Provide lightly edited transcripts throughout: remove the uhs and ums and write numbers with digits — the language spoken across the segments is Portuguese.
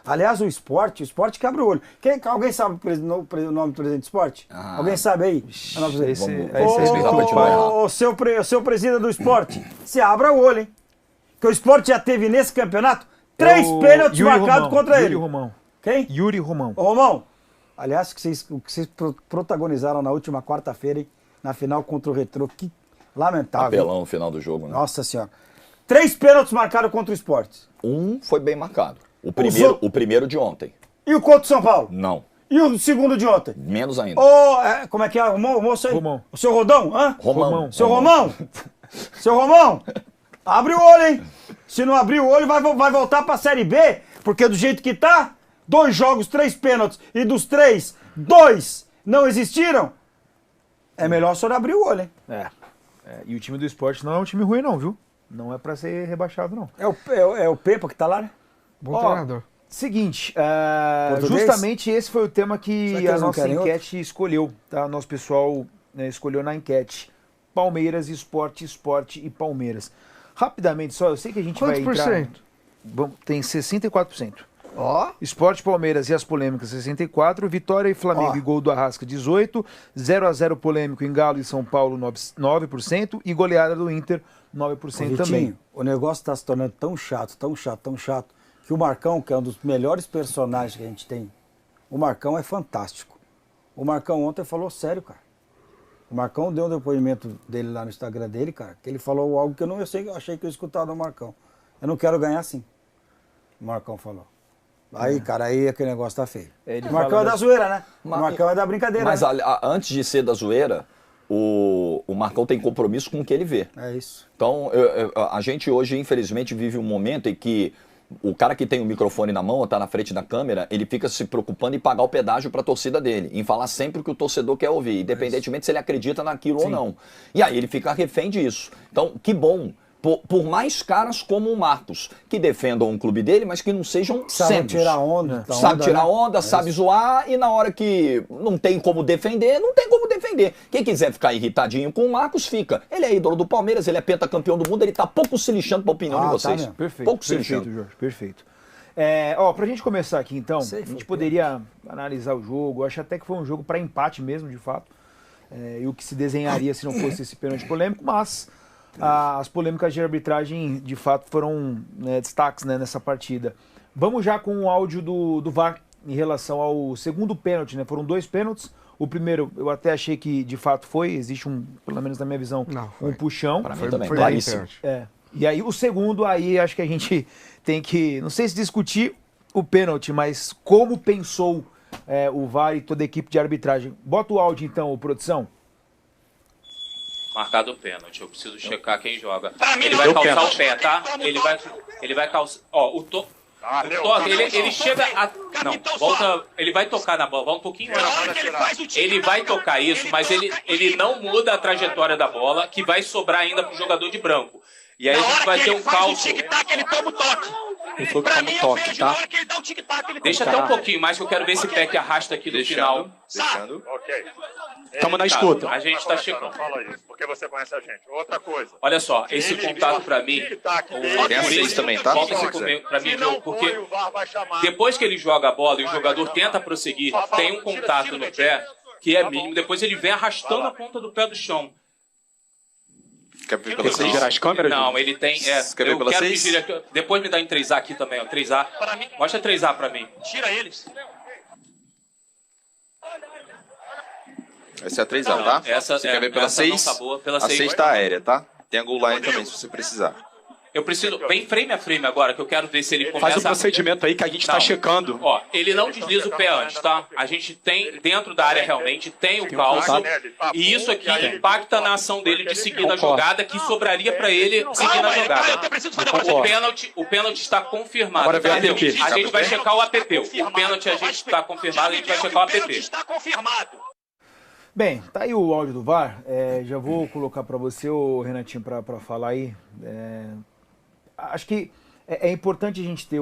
Aliás, o esporte que abre o olho. Alguém sabe o nome do presidente do esporte? Alguém sabe aí? O seu presidente do esporte, se abra o olho, hein? Que o esporte já teve nesse campeonato 3 pênaltis marcados contra ele. Yuri Romão. Quem? Yuri Romão. Ô, Romão, aliás, o que vocês protagonizaram na última quarta-feira, hein? Na final contra o Retrô, que lamentável. Apelão no final do jogo, né? Nossa Senhora. 3 pênaltis marcados contra o esporte. Um foi bem marcado. O primeiro de ontem. E o contra o São Paulo? Não. E o segundo de ontem? Menos ainda. Como é que é o moço aí? Romão. O seu Rodão? Hã? Romão. Seu Romão? Seu Romão? Abre o olho, hein? Se não abrir o olho, vai voltar pra Série B, porque do jeito que tá, 2 jogos, 3 pênaltis, e dos 3, 2 não existiram, é melhor só abrir o olho, hein? E o time do esporte não é um time ruim não, viu? Não é pra ser rebaixado, não. É o Pepa que tá lá, né? Bom treinador. Seguinte, justamente esse foi o tema que a nossa enquete escolheu, tá? Nosso pessoal escolheu na enquete. Palmeiras, esporte e Palmeiras. Rapidamente só, eu sei que a gente vai entrar... Quantos por cento? Tem 64%. Esporte, Palmeiras e as polêmicas, 64%. Vitória e Flamengo e gol do Arrasca, 18%. 0-0 polêmico em Galo e São Paulo, 9%. E goleada do Inter, 9% também. O negócio tá se tornando tão chato, que o Marcão, que é um dos melhores personagens que a gente tem, o Marcão é fantástico. O Marcão ontem falou sério, cara. O Marcão deu um depoimento dele lá no Instagram dele, cara, que ele falou algo que eu achei que eu escutava do Marcão. Eu não quero ganhar assim. O Marcão falou. Aí, cara, aí aquele negócio tá feio. O Marcão é da zoeira, né? O Marcão é da brincadeira. Mas né? Antes de ser da zoeira, o Marcão tem compromisso com o que ele vê. É isso. Então, a gente hoje, infelizmente, vive um momento em que o cara que tem o microfone na mão ou tá na frente da câmera, ele fica se preocupando em pagar o pedágio para a torcida dele, em falar sempre o que o torcedor quer ouvir, independentemente se ele acredita naquilo ou não. E aí ele fica refém disso. Então, que bom. Por mais caras como o Marcos, que defendam um clube dele, mas que não sejam sabe tirar onda. Sabe tirar onda, sabe zoar, e na hora que não tem como defender, não tem como defender. Quem quiser ficar irritadinho com o Marcos, fica. Ele é ídolo do Palmeiras, ele é pentacampeão do mundo, ele tá pouco se lixando pra opinião de vocês. Tá, perfeito, pouco se lixando. Jorge, perfeito. Pra gente começar aqui, então, a gente poderia analisar o jogo. Eu acho até que foi um jogo para empate mesmo, de fato. E o que se desenharia se não fosse esse pênalti polêmico, mas... as polêmicas de arbitragem, de fato, foram destaques nessa partida. Vamos já com o áudio do VAR em relação ao segundo pênalti, né? Foram 2 pênaltis. O primeiro, eu até achei que, de fato, existe pelo menos na minha visão, um puxão. Para mim também, foi claríssimo. E aí, o segundo, aí acho que a gente tem que, não sei se discutir o pênalti, mas como pensou o VAR e toda a equipe de arbitragem. Bota o áudio, então, produção. Marcado o pênalti, eu preciso checar quem joga. Ele vai calçar o pé, tá? Ele vai calçar. Ó, o toque, ele chega a. Não, volta. Ele vai tocar na bola, vai um pouquinho mais. Ele vai tocar isso, mas ele não muda a trajetória da bola, que vai sobrar ainda pro jogador de branco. E aí a gente vai ter um calço. Ele toma o toque. Ele falou que toma o toque, tá? Deixa até um pouquinho mais, que eu quero ver esse pé que arrasta aqui no final. Deixando. Ok. Estamos na escuta. A gente está chegando. Fala isso, porque você conhece a gente. Outra coisa. Olha só, esse contato pra mim... Tem a 6 também, tá? Volta pra mim, porque depois que ele joga a bola e o jogador tenta prosseguir, tem um contato no pé que é mínimo, depois ele vem arrastando a ponta do pé do chão. Quer ver pela 6? Gerar as câmeras? Não, ele tem... Quer ver pela 6? Depois me dá em 3A aqui também, ó. 3A. Mostra 3A pra mim. Tira eles. Essa é a 3A, tá? Você quer ver pela 6? Tá boa, pela a 6 6 tá aérea, tá? Tem a goal line também, se você precisar. Eu preciso... Vem frame a frame agora, que eu quero ver se ele começa... Faz o procedimento aí que a gente tá checando. Ó, ele não desliza o pé antes, tá? A gente tem, dentro da área realmente, tem o calço. E isso aqui impacta na ação dele de seguir na jogada, que sobraria pra ele seguir na jogada. O pênalti está confirmado. Agora vem o APP. A gente vai checar o APP. O pênalti a gente está confirmado, a gente vai checar o APP. Está confirmado. Bem, tá aí o áudio do VAR. Já vou colocar para você, Renatinho, para falar aí. Acho que é importante a gente ter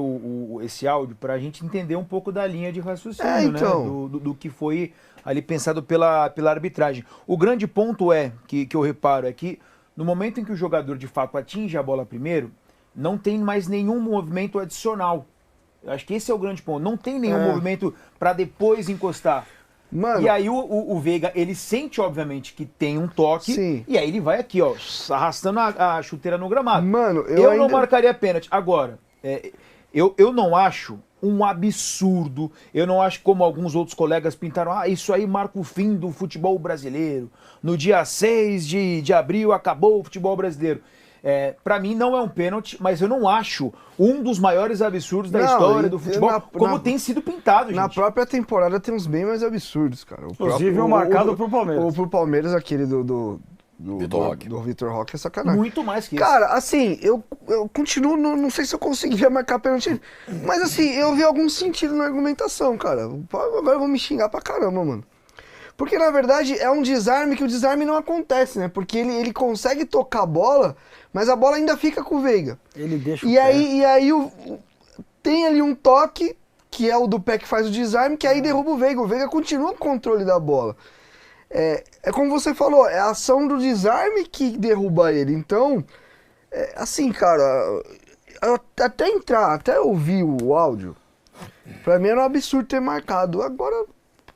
esse áudio para a gente entender um pouco da linha de raciocínio, então. né? Do que foi ali pensado pela arbitragem. O grande ponto que eu reparo é que no momento em que o jogador de fato atinge a bola primeiro, não tem mais nenhum movimento adicional. Eu acho que esse é o grande ponto. Não tem nenhum movimento para depois encostar. Mano, E aí o Veiga, ele sente, obviamente, que tem um toque. Sim. E aí ele vai aqui, ó, arrastando a chuteira no gramado. Mano, eu não marcaria pênalti. Agora, eu não acho um absurdo. Eu não acho como alguns outros colegas pintaram. Isso aí marca o fim do futebol brasileiro. No dia 6 de abril acabou o futebol brasileiro. Pra mim não é um pênalti, mas eu não acho um dos maiores absurdos da história do futebol, como tem sido pintado, gente. Na própria temporada tem uns bem mais absurdos, cara. Inclusive o marcado pro Palmeiras. Ou pro Palmeiras, aquele do Vitor Roque é sacanagem. Muito mais que isso. Cara, assim, eu continuo, não sei se eu conseguiria marcar pênalti, mas assim, eu vi algum sentido na argumentação, cara. Agora eu vou me xingar pra caramba, mano. Porque, na verdade, é um desarme que o desarme não acontece, né? Porque ele consegue tocar a bola, mas a bola ainda fica com o Veiga. Ele deixa e aí tem ali um toque, que é o do pé que faz o desarme, que aí derruba o Veiga. O Veiga continua com o controle da bola. É como você falou, é a ação do desarme que derruba ele. Então, assim, cara, até ouvir o áudio, pra mim era um absurdo ter marcado. Agora...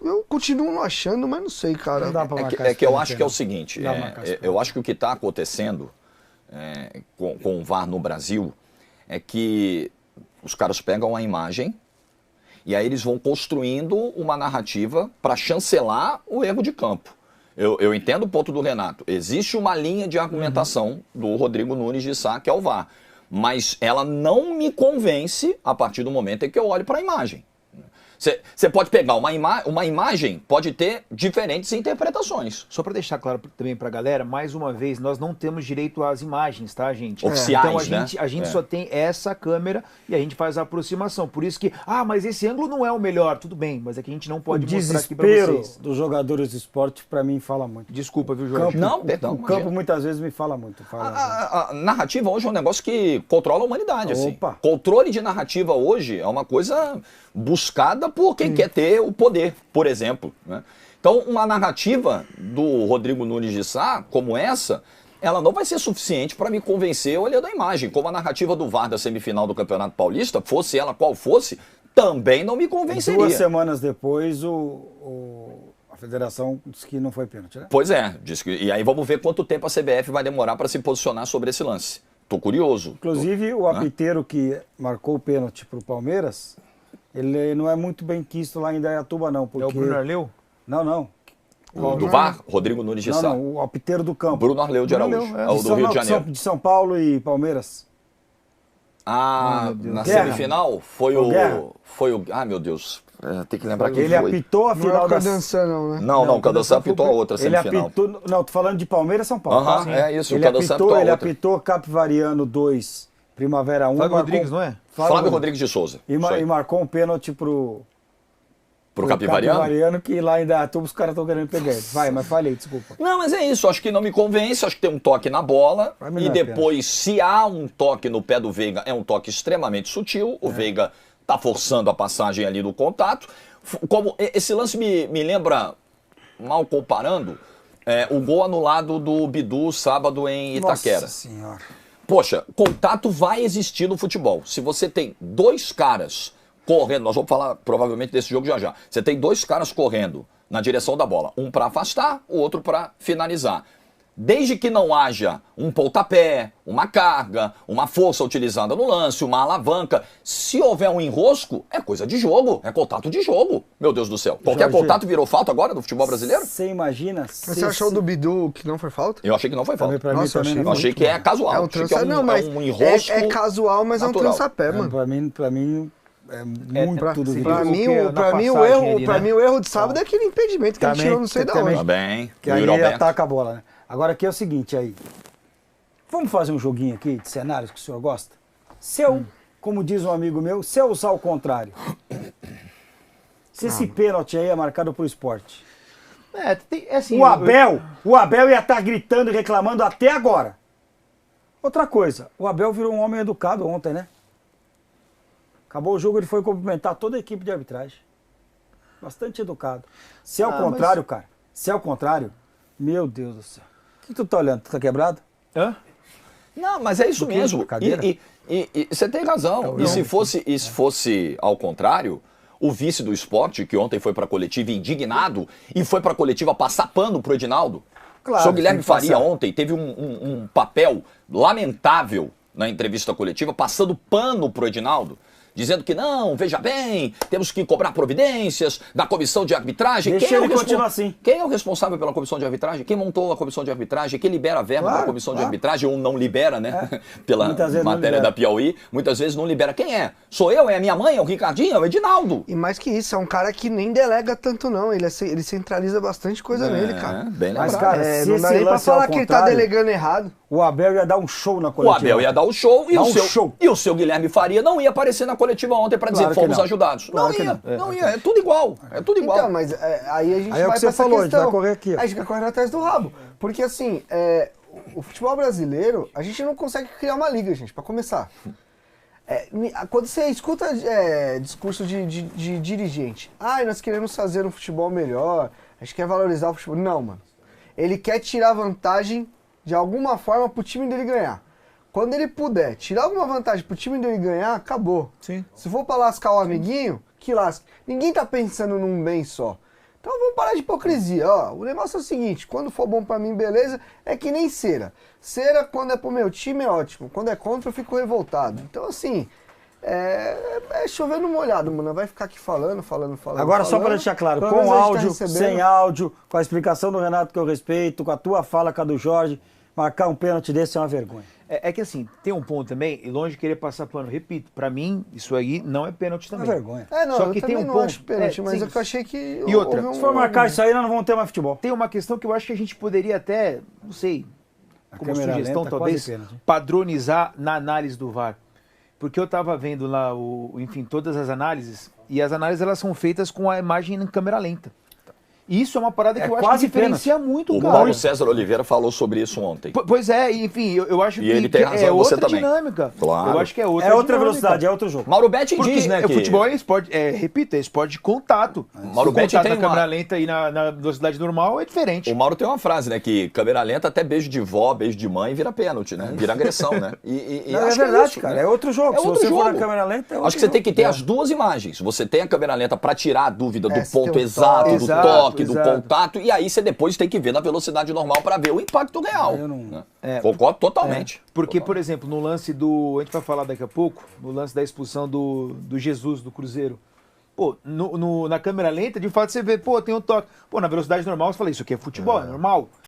eu continuo não achando, mas não sei, cara. Não dá pra marcar É que eu acho que é o seguinte, eu acho que o que está acontecendo com o VAR no Brasil é que os caras pegam a imagem e aí eles vão construindo uma narrativa para chancelar o erro de campo. Eu entendo o ponto do Renato. Existe uma linha de argumentação do Rodrigo Nunes de Sá, que é o VAR, mas ela não me convence a partir do momento em que eu olho para a imagem. Você pode pegar uma imagem, pode ter diferentes interpretações. Só para deixar claro também para a galera, mais uma vez, nós não temos direito às imagens, tá, gente? Oficiais, então a gente só tem essa câmera e a gente faz a aproximação. Por isso que, mas esse ângulo não é o melhor. Tudo bem, mas é que a gente não pode mostrar aqui para vocês. O desespero dos jogadores de esporte, para mim, fala muito. Desculpa, viu, Jorge? O campo muitas vezes me fala muito. A narrativa hoje é um negócio que controla a humanidade. Assim. Opa. Controle de narrativa hoje é uma coisa buscada por quem quer ter o poder, por exemplo. Né? Então, uma narrativa do Rodrigo Nunes de Sá, como essa, ela não vai ser suficiente para me convencer olhando a imagem. Como a narrativa do VAR da semifinal do Campeonato Paulista, fosse ela qual fosse, também não me convenceria. 2 semanas depois, a federação disse que não foi pênalti, né? Pois é, e aí vamos ver quanto tempo a CBF vai demorar para se posicionar sobre esse lance. Tô curioso. Inclusive, o apiteiro que marcou o pênalti para o Palmeiras, ele não é muito bem quisto lá em Indaiatuba, não. Porque... É o Bruno Arleu? Não. Do VAR? Rodrigo Nunes de Sá? Não, o apiteiro do campo. Bruno Arleu de Araújo. É o do Rio de Janeiro. De São Paulo e Palmeiras. Na semifinal foi o... meu Deus. Tem que lembrar quem ele foi. Ele apitou a final da... não, né? Não, o Cadançan apitou a outra semifinal. Ele apitou... Não, tô falando de Palmeiras e São Paulo. Tá? É isso, o Cadançan apitou a outra. Ele apitou Capivariano 2, Primavera 1. Flávio Rodrigues, não é? Flávio Rodrigues de Souza. E marcou um pênalti pro Capivariano, que lá ainda os caras estão querendo pegar ele. Vai, mas falei, desculpa. Não, mas é isso, acho que não me convence, acho que tem um toque na bola e depois, se há um toque no pé do Veiga, é um toque extremamente sutil, o Veiga tá forçando a passagem ali do contato. Como esse lance me lembra, mal comparando, o gol anulado do Bidu sábado em Itaquera. Nossa Senhora. Poxa, contato vai existir no futebol. Se você tem 2 caras correndo, nós vamos falar provavelmente desse jogo já. Você tem 2 caras correndo na direção da bola, um para afastar, o outro para finalizar. Desde que não haja um pontapé, uma carga, uma força utilizada no lance, uma alavanca, se houver um enrosco, é coisa de jogo, é contato de jogo. Meu Deus do céu. Qualquer contato virou falta agora no futebol brasileiro? Você imagina? Mas você achou do Bidu que não foi falta? Eu achei que não foi falta. Nossa, eu achei que é casual. É um trança... Não, mas um enrosco é casual, mas natural. É um trança-pé, mano. Pra mim é muito tudo. Pra mim o erro de sábado é aquele impedimento que ele tirou não sei da onde. Tá bem. Que aí ataca a bola, né? Agora aqui é o seguinte aí. Vamos fazer um joguinho aqui de cenários que o senhor gosta? Se eu, como diz um amigo meu, se eu usar o contrário. Se esse pênalti aí é marcado pro esporte. Assim, o Abel ia estar gritando e reclamando até agora. Outra coisa, o Abel virou um homem educado ontem, né? Acabou o jogo, ele foi cumprimentar toda a equipe de arbitragem. Bastante educado. Se é o contrário, cara, se é o contrário, meu Deus do céu. O que tu tá olhando? Tu tá quebrado? Hã? Não, mas é isso mesmo. E você tem razão. E se fosse ao contrário, o vice do esporte, que ontem foi para a coletiva indignado e foi para a coletiva passar pano pro Edinaldo. Claro, O senhor Guilherme tem que Faria passar. ontem teve um papel lamentável na entrevista coletiva, passando pano pro Edinaldo. Dizendo que não, veja bem, temos que cobrar providências da comissão de arbitragem. Deixa ele continuar assim. Quem é o responsável pela comissão de arbitragem? Quem montou a comissão de arbitragem? Quem libera a verba Claro, da comissão de claro. arbitragem ou não libera, né? Pela Muitas vezes não matéria libera. da Piauí, muitas vezes não libera. Quem é? Sou eu? É a minha mãe? É o Ricardinho? É o Edinaldo? E mais que isso, é um cara que nem delega tanto, não. Ele centraliza bastante coisa nele, cara. Bem Mas, lembrado. cara, se Não dá esse nem pra lance é ao falar que ele tá contrário, delegando errado. o Abel ia dar um show na O coletiva. Abel ia dar o show e, Dá o um seu, show. e o seu Guilherme Faria não ia aparecer na coletiva ontem para dizer Claro que que fomos não. ajudados. Claro Não que ia, não. não ia. É tudo igual. É tudo igual. Então, mas aí a gente Aí é o vai que você pra essa falou, a gente questão. vai correr aqui, ó. A gente vai correr atrás do rabo. Porque assim, o futebol brasileiro, a gente não consegue criar uma liga, gente, pra começar. Quando você escuta discurso de dirigente, nós queremos fazer um futebol melhor, a gente quer valorizar o futebol. Não, mano. Ele quer tirar vantagem de alguma forma pro time dele ganhar. Quando ele puder tirar alguma vantagem pro time dele ganhar, acabou. Sim. Se for pra lascar o amiguinho, que lasque. Ninguém tá pensando num bem só. Então vamos parar de hipocrisia. Ó, o negócio é o seguinte, quando for bom pra mim, beleza, é que nem cera. Cera, quando é pro meu time, é ótimo. Quando é contra, eu fico revoltado. Então, assim, é chovendo molhado, mano. Vai ficar aqui falando. Agora, só para deixar claro, com áudio, sem áudio, com a explicação do Renato que eu respeito, com a tua fala, com a do Jorge, marcar um pênalti desse é uma vergonha. É que assim, tem um ponto também, e longe de querer passar pano, repito, pra mim, isso aí não é pênalti É uma também. vergonha. Não, Só eu que também tem um não ponto. acho pênalti, mas sim. é que eu achei que... E outra, Se for marcar isso aí, nós não vamos ter mais futebol. Tem uma questão que eu acho que a gente poderia até, não sei, como câmera sugestão lenta, talvez, quase pênalti. padronizar na análise do VAR. Porque eu tava vendo lá, enfim, todas as análises, e as análises elas são feitas com a imagem em câmera lenta. E isso é uma parada que eu acho que quase diferencia muito, O cara. Paulo César Oliveira falou sobre isso ontem. Pois é, enfim, eu acho E que, ele tem que razão, é você outra também. dinâmica. Claro. Eu acho que é outra É outra dinâmica. velocidade, é outro jogo. Mauro Betti Porque diz, né, o que... futebol é esporte, repito, é esporte de contato. Mauro O Betti contato tem na uma- câmera lenta e na velocidade normal é diferente. O Mauro tem uma frase, né? Que câmera lenta, até beijo de vó, beijo de mãe, vira pênalti, né? Vira agressão, né? E Não, é acho que verdade, isso, cara. né? É outro jogo. É Se outro você for jogo. na câmera lenta, é outro Acho que você tem que ter jogo. as duas imagens. Você tem a câmera lenta para tirar a dúvida do se tem ponto um exato, toque. do Exato, toque, exato. do contato, e aí você depois tem que ver na velocidade normal para ver o impacto real. Eu não- né? Concordo totalmente. Porque, por exemplo, no lance do... A gente vai falar daqui a pouco, no lance da expulsão do Jesus, do Cruzeiro. Pô, na câmera lenta, de fato, você vê, pô, tem um toque. Pô, na velocidade normal, você fala, isso aqui é futebol, é normal.